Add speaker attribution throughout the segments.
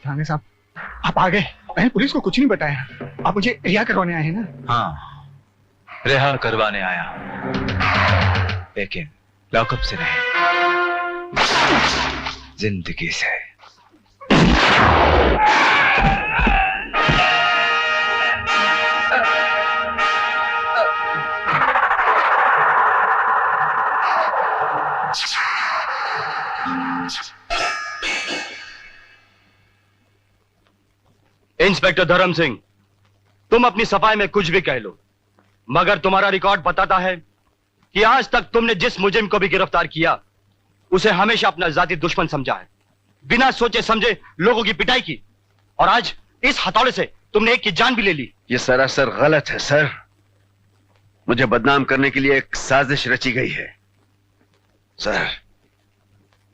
Speaker 1: थाने साहब, आप आ गए। मैंने पुलिस को कुछ नहीं बताया। आप मुझे रिहा करवाने आए हैं ना?
Speaker 2: हाँ, रिहा करवाने आया, लेकिन लॉकअप से नहीं, जिंदगी से।
Speaker 3: इंस्पेक्टर धर्म सिंह, तुम अपनी सफाई में कुछ भी कह लो, मगर तुम्हारा रिकॉर्ड बताता है कि आज तक तुमने जिस मुजरिम को भी गिरफ्तार किया, उसे हमेशा अपना जाती दुश्मन समझा है, बिना सोचे समझे लोगों की पिटाई की, और आज इस हथौड़े से तुमने एक की जान भी ले ली।
Speaker 4: यह सरासर गलत है सर। मुझे बदनाम करने के लिए एक साजिश रची गई है। सर,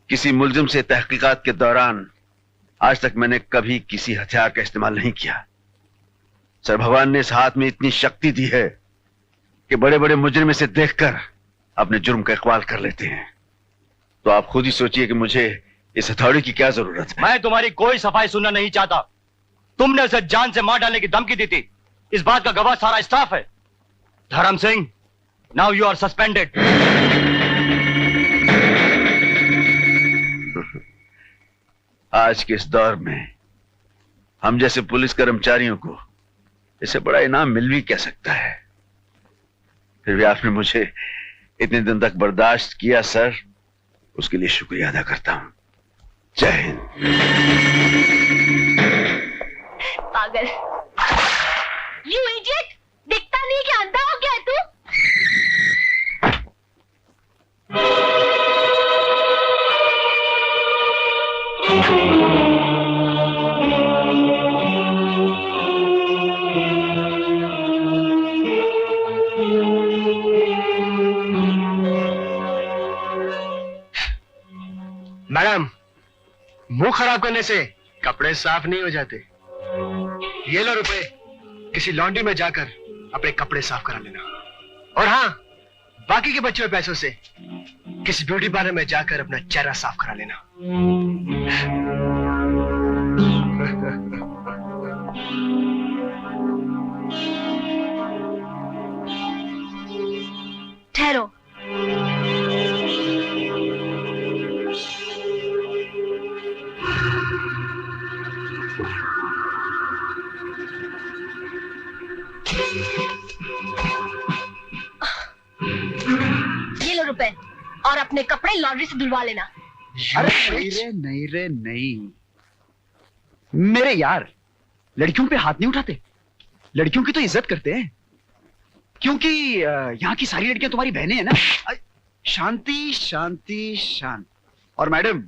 Speaker 4: किसी मुलजिम से तहकीकात के दौरान आज तक मैंने कभी किसी हथियार का इस्तेमाल नहीं किया। सर, भगवान ने इस हाथ में इतनी शक्ति दी है कि बड़े बड़े मुजरिम इसे देखकर अपने जुर्म का इकबाल कर लेते हैं। तो आप खुद ही सोचिए कि मुझे इस हथौड़े की क्या जरूरत है।
Speaker 3: मैं तुम्हारी कोई सफाई सुनना नहीं चाहता। तुमने उसे जान से मार डालने की धमकी दी थी, इस बात का गवाह सारा स्टाफ है। Dharam Singh, now you are suspended.
Speaker 4: आज के इस दौर में हम जैसे पुलिस कर्मचारियों को इससे बड़ा इनाम मिल भी क्या सकता है। फिर भी आपने मुझे इतने दिन तक बर्दाश्त किया सर, उसके लिए शुक्रिया अदा करता हूं। जय हिंद।
Speaker 5: पागल, यू इडियट, दिखता नहीं कि अंधा हो गया तू?
Speaker 1: मैडम, मुंह खराब करने से कपड़े साफ नहीं हो जाते। ये लो रुपए, किसी लॉन्ड्री में जाकर अपने कपड़े साफ करा लेना। और हाँ, बाकी के बचे हुए पैसों से किसी ब्यूटी पार्लर में जाकर अपना चेहरा साफ करा लेना।
Speaker 5: ठहरो। ये लो रुपए और अपने कपड़े लॉन्ड्री से धुलवा लेना।
Speaker 1: अरे नहीं रे नहीं, मेरे यार लड़कियों पे हाथ नहीं उठाते। लड़कियों की तो इज्जत करते हैं, क्योंकि यहाँ की सारी लड़कियां तुम्हारी बहनें हैं ना। शांति शांति शांति। और मैडम,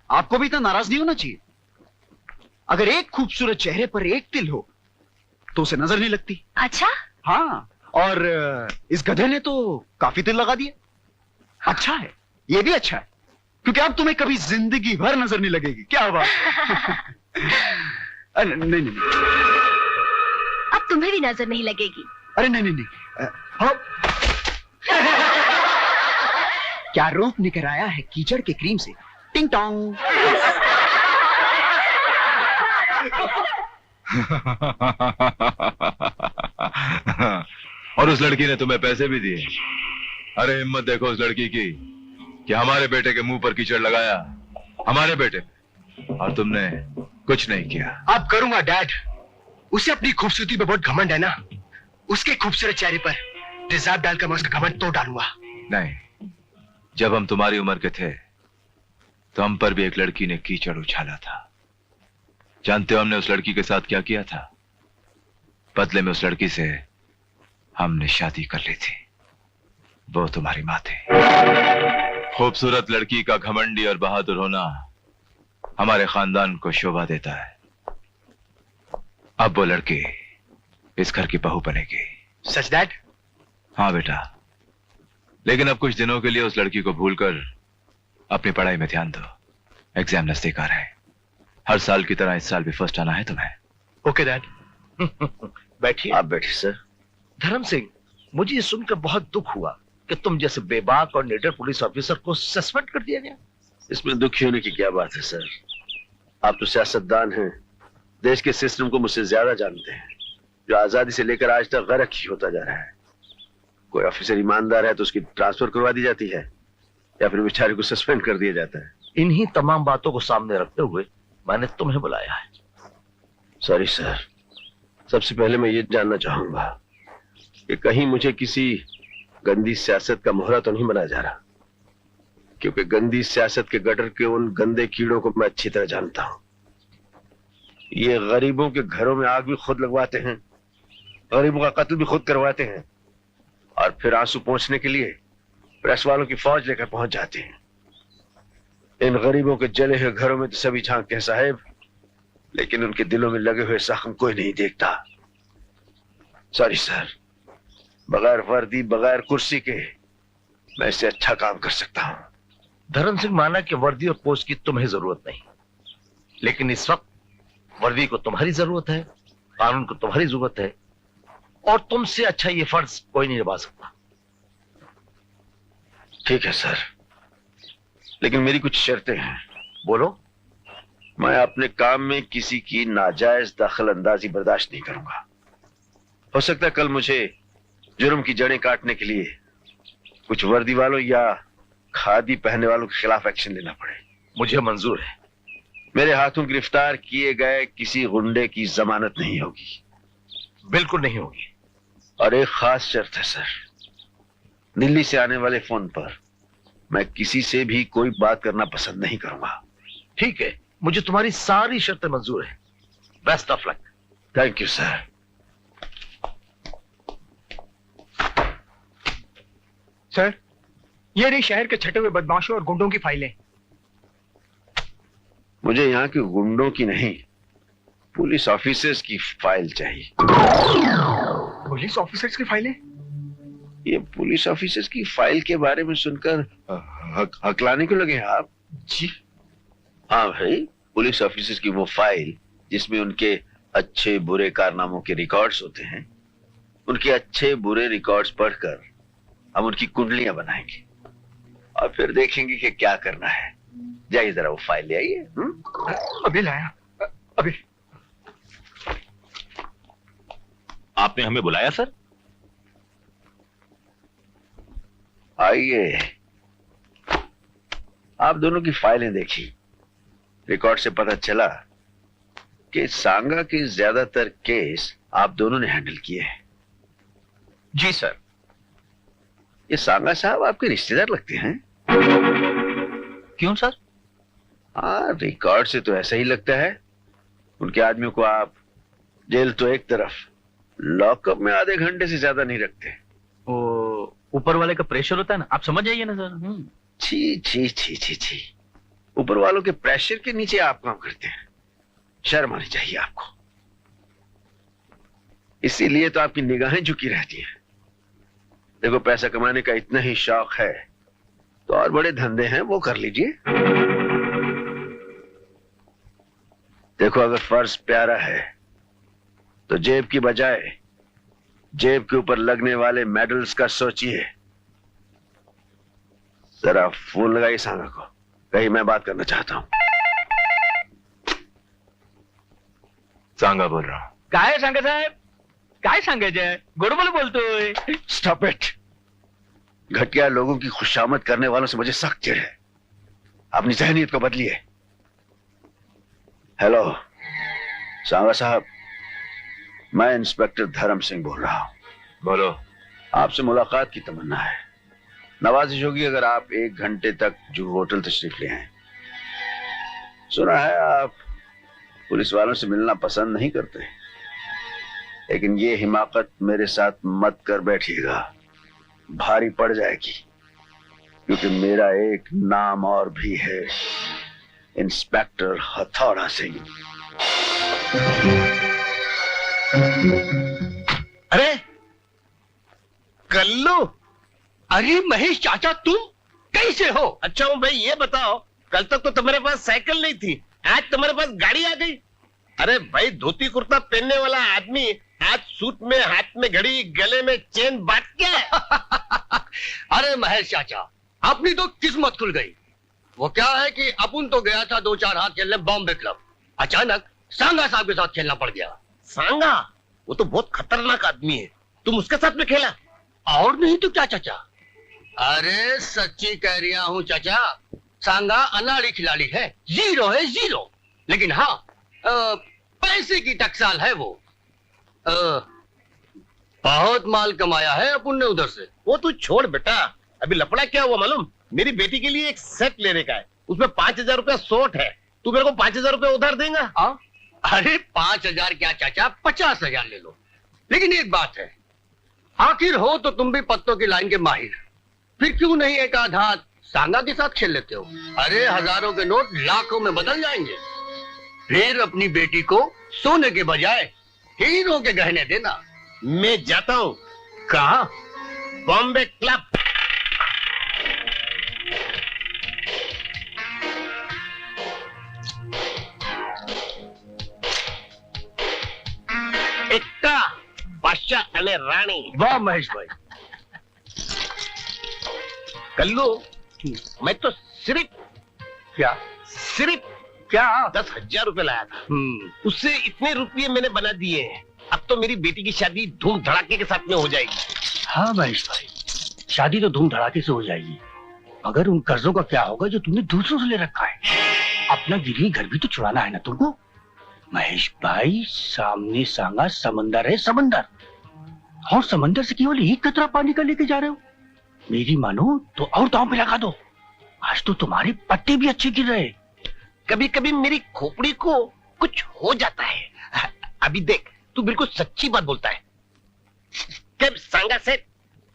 Speaker 1: आपको भी इतना नाराज नहीं होना चाहिए। अगर एक खूबसूरत चेहरे पर एक तिल हो तो उसे नजर नहीं लगती।
Speaker 5: अच्छा?
Speaker 1: हाँ, और इस गधे ने तो काफी तिल लगा दिए। अच्छा है, ये भी अच्छा है, क्योंकि अब तुम्हें कभी जिंदगी भर नजर नहीं लगेगी। क्या बात? नहीं नहीं,
Speaker 5: अब तुम्हें भी नजर नहीं लगेगी।
Speaker 1: अरे नहीं नहीं नहीं, क्या रूप निकल आया है कीचड़ के क्रीम से। टिंग टोंग।
Speaker 2: और उस लड़की ने तुम्हें पैसे भी दिए। अरे हिम्मत देखो उस लड़की की कि हमारे बेटे के मुंह पर कीचड़ लगाया, हमारे बेटे, और तुमने कुछ नहीं किया।
Speaker 1: अब करूंगा डैड। उसे अपनी खूबसूरती पे बहुत घमंड है ना, उसके खूबसूरत चेहरे पर तेजाब डालकर मैं उसका घमंड तोड़ डालूंगा।
Speaker 2: नहीं, जब हम तुम्हारी उम्र के थे तो हम पर भी एक लड़की ने कीचड़ उछाला था। जानते हो हमने उस लड़की के साथ क्या किया था? बदले में उस लड़की से हमने शादी कर ली थी। वो तुम्हारी माँ थी। खूबसूरत लड़की का घमंडी और बहादुर होना हमारे खानदान को शोभा देता है। अब वो लड़की इस घर की बहू बनेगी।
Speaker 1: सच डैड?
Speaker 2: हाँ बेटा, लेकिन अब कुछ दिनों के लिए उस लड़की को भूलकर अपनी पढ़ाई में ध्यान दो। एग्जाम नजदीक आ रहे हैं। हर साल की तरह इस साल भी फर्स्ट आना है तुम्हें।
Speaker 1: Okay dad.
Speaker 6: बैठिए।
Speaker 4: आप बैठिए सर।
Speaker 6: धर्म सिंह, मुझे ये सुनकर बहुत दुख हुआ कि तुम जैसे बेबाक और निडर पुलिस ऑफिसर को सस्पेंड कर दिया गया।
Speaker 4: इसमें दुखी होने की क्या बात है सर? आप तो सियासतदान हैं, देश के सिस्टम को मुझसे ज्यादा जानते हैं, जो आजादी से लेकर आज तक गरक ही होता जा रहा है। कोई ऑफिसर ईमानदार है तो उसकी ट्रांसफर करवा दी जाती है या फिर बेचारे को सस्पेंड कर दिया जाता है।
Speaker 6: इन्हीं तमाम बातों को सामने रखते हुए मैंने तुम्हें बुलाया है।
Speaker 4: सॉरी सर, सबसे पहले मैं ये जानना चाहूंगा कि कहीं मुझे किसी गंदी सियासत का मोहरा तो नहीं बनाया जा रहा, क्योंकि गंदी सियासत के गटर के उन गंदे कीड़ों को मैं अच्छी तरह जानता हूं। ये गरीबों के घरों में आग भी खुद लगवाते हैं, गरीबों का कत्ल भी खुद करवाते हैं, और फिर आंसू पोंछने के लिए प्रेस वालों की फौज लेकर पहुंच जाते हैं। इन गरीबों के जले हुए घरों में तो सभी झांकते हैं साहब, लेकिन उनके दिलों में लगे हुए जख्म कोई नहीं देखता। सॉरी सर, बगैर वर्दी बगैर कुर्सी के मैं इससे अच्छा काम कर सकता हूं।
Speaker 6: धर्म सिंह, माना कि वर्दी और पोस्ट की तुम्हें जरूरत नहीं, लेकिन इस वक्त वर्दी को तुम्हारी जरूरत है, कानून को तुम्हारी जरूरत है, और तुमसे अच्छा ये फर्ज कोई नहीं निभा सकता।
Speaker 4: ठीक है सर, लेकिन मेरी कुछ शर्तें हैं।
Speaker 6: बोलो।
Speaker 4: मैं अपने काम में किसी की नाजायज दखल अंदाजी बर्दाश्त नहीं करूंगा। हो सकता है कल मुझे जुर्म की जड़ें काटने के लिए कुछ वर्दी वालों या खादी पहनने वालों के खिलाफ एक्शन लेना पड़े।
Speaker 6: मुझे मंजूर है।
Speaker 4: मेरे हाथों गिरफ्तार किए गए किसी गुंडे की जमानत नहीं होगी।
Speaker 6: बिल्कुल नहीं होगी।
Speaker 4: और एक खास शर्त है सर, दिल्ली से आने वाले फोन पर मैं किसी से भी कोई बात करना पसंद नहीं करूंगा।
Speaker 6: ठीक है, मुझे तुम्हारी सारी शर्तें मंजूर है। Best of luck.
Speaker 4: Thank you sir.
Speaker 7: Sir, ये रही शहर के छटे हुए बदमाशों और गुंडों की फाइलें।
Speaker 4: मुझे यहाँ के गुंडों की नहीं, पुलिस ऑफिसर्स की फाइल चाहिए।
Speaker 7: पुलिस ऑफिसर्स की फाइलें?
Speaker 4: ये पुलिस ऑफिसर्स की फाइल के बारे में सुनकर हकलाने क्यों लगे हैं आप?
Speaker 7: जी
Speaker 4: हाँ भाई, पुलिस ऑफिसर्स की वो फाइल जिसमें उनके अच्छे बुरे कारनामों के रिकॉर्ड्स होते हैं। उनके अच्छे बुरे रिकॉर्ड्स पढ़कर हम उनकी कुंडलियां बनाएंगे और फिर देखेंगे कि क्या करना है। जाइए जरा वो फाइल ले आइए।
Speaker 7: अभी लाया, अभी।
Speaker 8: आपने हमें बुलाया सर?
Speaker 4: आइए, आप दोनों की फाइलें देखी। रिकॉर्ड से पता चला कि सांगा के ज्यादातर केस आप दोनों ने हैंडल किए हैं।
Speaker 8: जी सर।
Speaker 4: ये सांगा साहब आपके रिश्तेदार लगते हैं।
Speaker 8: क्यों सर?
Speaker 4: हाँ, रिकॉर्ड से तो ऐसा ही लगता है। उनके आदमियों को आप जेल तो एक तरफ, लॉकअप में आधे घंटे से ज्यादा नहीं रखते।
Speaker 8: वो ऊपर वाले का प्रेशर होता है ना, आप समझ जाइए ना सर।
Speaker 4: छी छी छी छी छी, ऊपर वालों के प्रेशर के नीचे आप काम करते हैं। शर्म आनी चाहिए आपको। इसीलिए तो आपकी निगाहें झुकी रहती हैं। देखो, पैसा कमाने का इतना ही शौक है तो और बड़े धंधे हैं, वो कर लीजिए। देखो, अगर फर्ज प्यारा है तो जेब की बजाय जेब के ऊपर लगने वाले मेडल्स का सोचिए। जरा फोन लगाइए सांगा को, कहीं मैं बात करना चाहता हूं।
Speaker 2: सांगा बोल रहा हूं।
Speaker 7: काय सांगा साहेब, काय सांगायचंय? गोडबोल बोलतोय।
Speaker 4: Stop it. घटिया लोगों की खुशामद करने वालों से मुझे सख्त चिढ़ है। अपनी जहनीत को बदलिए। हेलो सांगा साहब, मैं इंस्पेक्टर धर्म सिंह बोल रहा हूं।
Speaker 2: बोलो।
Speaker 4: आपसे मुलाकात की तमन्ना है। नवाजिश होगी अगर आप 1 घंटे तक जुहू होटल तशरीफ ले आए। सुना है आप पुलिस वालों से मिलना पसंद नहीं करते, लेकिन ये हिमाकत मेरे साथ मत कर बैठिएगा, भारी पड़ जाएगी। क्योंकि मेरा एक नाम और भी है, इंस्पेक्टर हथौड़ा सिंह।
Speaker 6: अरे कल्लू, अरे महेश चाचा, तुम कैसे हो?
Speaker 9: अच्छा हूँ भाई, ये बताओ, कल तक तो तुम्हारे पास साइकिल नहीं थी, आज तुम्हारे पास गाड़ी आ गई। अरे भाई, धोती कुर्ता पहनने वाला आदमी आज सूट में, हाथ में घड़ी, गले में चेन, बात क्या है?
Speaker 6: अरे महेश चाचा, अपनी तो किस्मत खुल गई।
Speaker 3: वो क्या है कि अपुन तो गया था 2-4 हाथ खेलने बॉम्बे क्लब, अचानक सांगा साहब के साथ खेलना पड़ गया।
Speaker 9: सांगा वो तो बहुत खतरनाक आदमी है, तुम उसके साथ में खेला?
Speaker 3: और नहीं तो क्या चाचा? अरे सच्ची कह रहा हूँ चाचा, सांगा अनाड़ी खिलाड़ी है, जीरो है जीरो। लेकिन हाँ, पैसे की टकसाल है वो। बहुत माल कमाया है अपन ने उधर से।
Speaker 9: वो तू छोड़ बेटा, अभी लफड़ा क्या हुआ मालूम? मेरी बेटी के लिए एक सेट लेने का है, उसमें 5,000 रुपया शॉर्ट है। तू मेरे को 5,000 रुपया उधार देगा?
Speaker 3: अरे 5,000 क्या चाचा, 50,000 ले लो। लेकिन एक बात है, आखिर हो तो तुम भी पत्तों की लाइन के माहिर, फिर क्यों नहीं एक आध हाथ सांगा के साथ खेल लेते हो? अरे हजारों के नोट लाखों में बदल जाएंगे। फिर अपनी बेटी को सोने के बजाय हीरो के गहने देना।
Speaker 9: मैं जाता हूँ।
Speaker 3: कहा?
Speaker 9: बॉम्बे क्लब। एक्का बादशाह अने रानी।
Speaker 3: वाह महेश भाई।
Speaker 9: कल्लू, मैं तो सिर्फ
Speaker 3: क्या?
Speaker 9: 10,000 रुपए लाया था, उससे इतने रुपये मैंने बना दिए हैं। अब तो मेरी बेटी की शादी धूम धड़ाके के साथ में हो जाएगी।
Speaker 3: हाँ महेश भाई, शादी तो धूम धड़ाके से हो जाएगी, मगर उन कर्जों का क्या होगा जो तुमने दूसरों से ले रखा है? अपना गिरवी घर भी तो छुड़ाना है ना तुमको। महेश भाई, सामने सांगा समंदर है, समंदर, और समंदर से केवल एक कतरा पानी का लेके जा रहे हो। मेरी मानो तो और दांव पे लगा दो, आज तो तुम्हारे पत्ते भी अच्छे गिर रहे।
Speaker 9: कभी कभी मेरी खोपड़ी को कुछ हो जाता है। अभी देख, तू बिल्कुल सच्ची बात बोलता है। कब सांगा से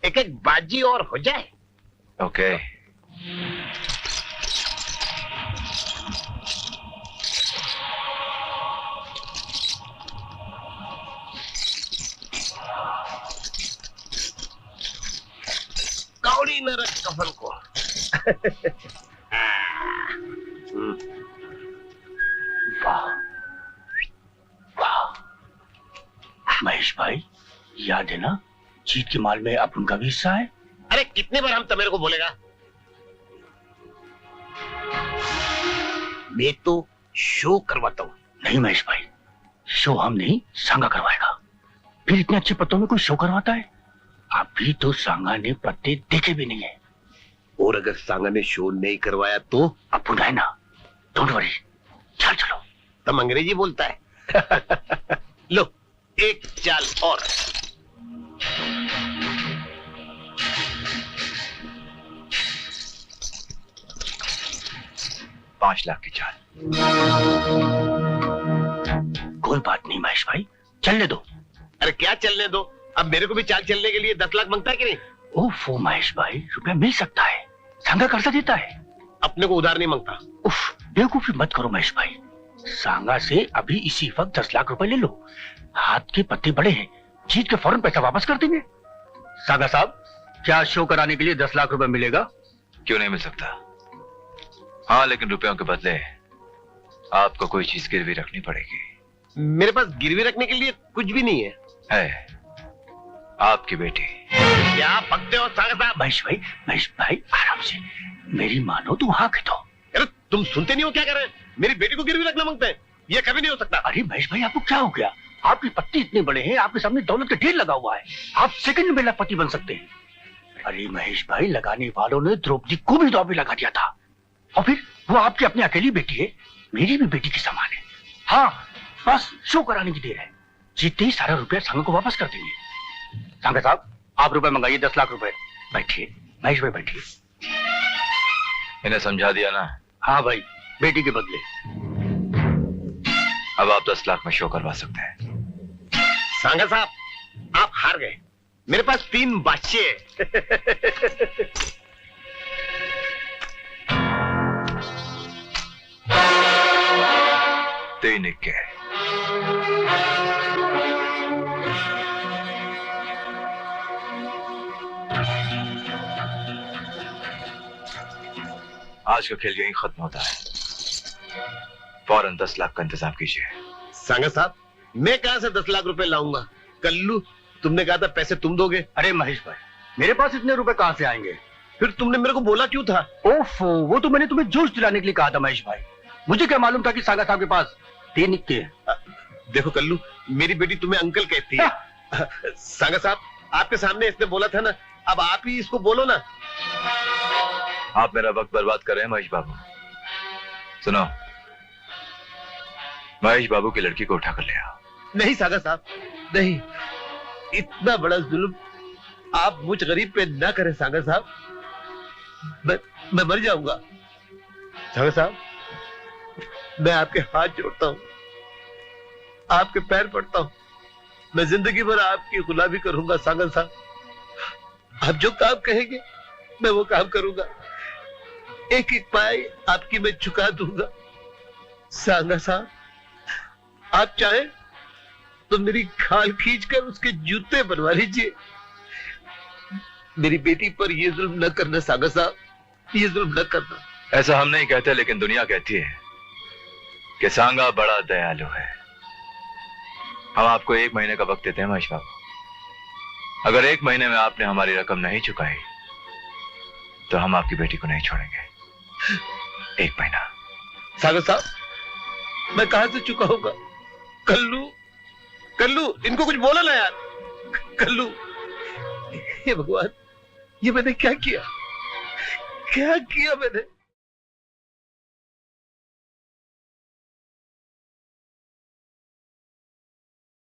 Speaker 9: एक एक बाजी और हो जाए।
Speaker 2: ओके।
Speaker 9: कौड़ी न रख कफन को।
Speaker 3: वाह वाह महेश भाई, याद है ना, जीत के माल में अपन का भी हिस्सा है।
Speaker 9: अरे कितने बार हम तो मेरे को बोलेगा? मैं तो शो करवाता हूँ।
Speaker 3: नहीं महेश भाई, शो हम नहीं, सांगा करवाएगा। फिर इतने अच्छे पत्तों में कोई शो करवाता है? अभी तो सांगा ने पत्ते देखे भी नहीं है।
Speaker 9: और अगर सांगा ने शो नहीं करवाया तो?
Speaker 3: अपन है ना, डोंट वरी, चल चलो।
Speaker 9: तुम अंग्रेजी बोलता है। लो एक चाल और।
Speaker 2: $5 लाख की चाल।
Speaker 3: कोई बात नहीं महेश भाई, चलने दो।
Speaker 9: अरे क्या चलने दो, अब मेरे को भी चाल चलने के लिए 10 लाख मांगता है कि नहीं?
Speaker 3: ओफो महेश भाई, रुपया मिल सकता है, सांगा कर्जा देता है।
Speaker 9: अपने को उधार नहीं मांगता।
Speaker 3: उफ, बेवकूफी मत करो महेश भाई, सांगा से अभी इसी वक्त 10 लाख रुपए ले लो। हाथ के पत्ते बड़े हैं, जीत के फौरन पैसा वापस कर देंगे। सांगा साहब, क्या शो कराने के लिए 10 लाख रुपए मिलेगा?
Speaker 2: क्यों नहीं मिल सकता? हाँ, लेकिन रुपयों के बदले आपको कोई चीज गिरवी रखनी पड़ेगी।
Speaker 9: मेरे पास गिरवी रखने के लिए कुछ भी नहीं है।
Speaker 2: आपकी बेटी।
Speaker 9: क्या पकते हो सांगा साहब?
Speaker 3: महेश भाई आराम से, मेरी मानो तुम हाँ कह दो।
Speaker 9: अरे तुम सुनते नहीं हो क्या कर रहे हैं? मेरी बेटी को गिरवी रखना मांगते हैं, ये कभी नहीं हो सकता।
Speaker 3: अरे महेश भाई, आपको क्या हो गया? आपके पत्ते इतने बड़े हैं, आपके सामने दौलत का ढेर लगा हुआ है, आप सेकंड में लखपति बन सकते हैं। अरे महेश भाई, लगाने वालों ने द्रौपदी को भी दांव पे लगा दिया था, और फिर वो आपकी अपनी अकेली बेटी है, मेरी भी बेटी की समान है। हाँ, बस शो कराने की देर है, जीतते ही सारा रुपया सांगा को वापस कर देंगे। सांगा साहब, आप रुपए मंगाइए, 10 लाख रुपए। बैठिए महेश भाई, बैठिए।
Speaker 2: इन्हें समझा दिया ना?
Speaker 3: हाँ भाई, बेटी के बदले।
Speaker 2: अब आप 10 लाख में शो करवा सकते हैं।
Speaker 9: सांगा साहब, आप हार गए, मेरे पास 3 बादशाह है।
Speaker 2: तीन इक्के। आज का खेल यहीं खत्म होता है, फौरन 10 लाख का इंतजाम कीजिए।
Speaker 9: सांगा साहब, मैं कहां से 10 लाख रुपए लाऊंगा? कल्लू, तुमने कहा था पैसे तुम दोगे।
Speaker 3: अरे महेश भाई, मेरे पास इतने रुपए कहां से आएंगे?
Speaker 9: फिर तुमने मेरे को बोला क्यों था?
Speaker 3: ओफो, वो तो मैंने तुम्हें जोश दिलाने के लिए कहा था महेश भाई। मुझे क्या मालूम था कि सागा साहब के पास 3 निक्के हैं।
Speaker 9: देखो कल्लू, मेरी बेटी तुम्हें अंकल कहती है। सागा साहब, आपके सामने इसने बोला था ना, अब आप ही इसको बोलो ना।
Speaker 2: आप मेरा वक्त बर्बाद कर रहे हैं महेश बाबू। सुनो, महेश बाबू की लड़की को उठा कर ले आओ।
Speaker 9: नहीं सागा साहब, नहीं, इतना बड़ा जुल्म आप मुझ गरीब पे ना करें सागा साहब। मैं मर जाऊंगा। सागा साहब, मैं आपके हाथ जोड़ता हूं, आपके पैर पड़ता हूं। मैं जिंदगी भर आपकी गुलामी करूंगा सागा साहब। आप जो काम कहेंगे मैं वो काम करूंगा। एक एक पाई आपकी मैं चुका दूंगा। सागा साहब, आप चाहें तो मेरी खाल खींचकर उसके जूते बनवा लीजिए। मेरी बेटी पर ये जुल्म न करना सागा साहब, ये जुल्म न करना।
Speaker 2: ऐसा हम नहीं कहते, लेकिन दुनिया कहती है कि सांगा बड़ा दयालु है। हम आपको 1 महीने का वक्त देते हैं महेश बाबू। अगर 1 महीने में आपने हमारी रकम नहीं चुकाई तो हम आपकी बेटी को नहीं छोड़ेंगे। 1 महीना।
Speaker 9: सागर साहब, मैं कहां से चुकाऊंगा? कल्लू, कल्लू, इनको कुछ बोला ना यार। कल्लू, हे भगवान, ये मैंने क्या किया? क्या किया मैंने?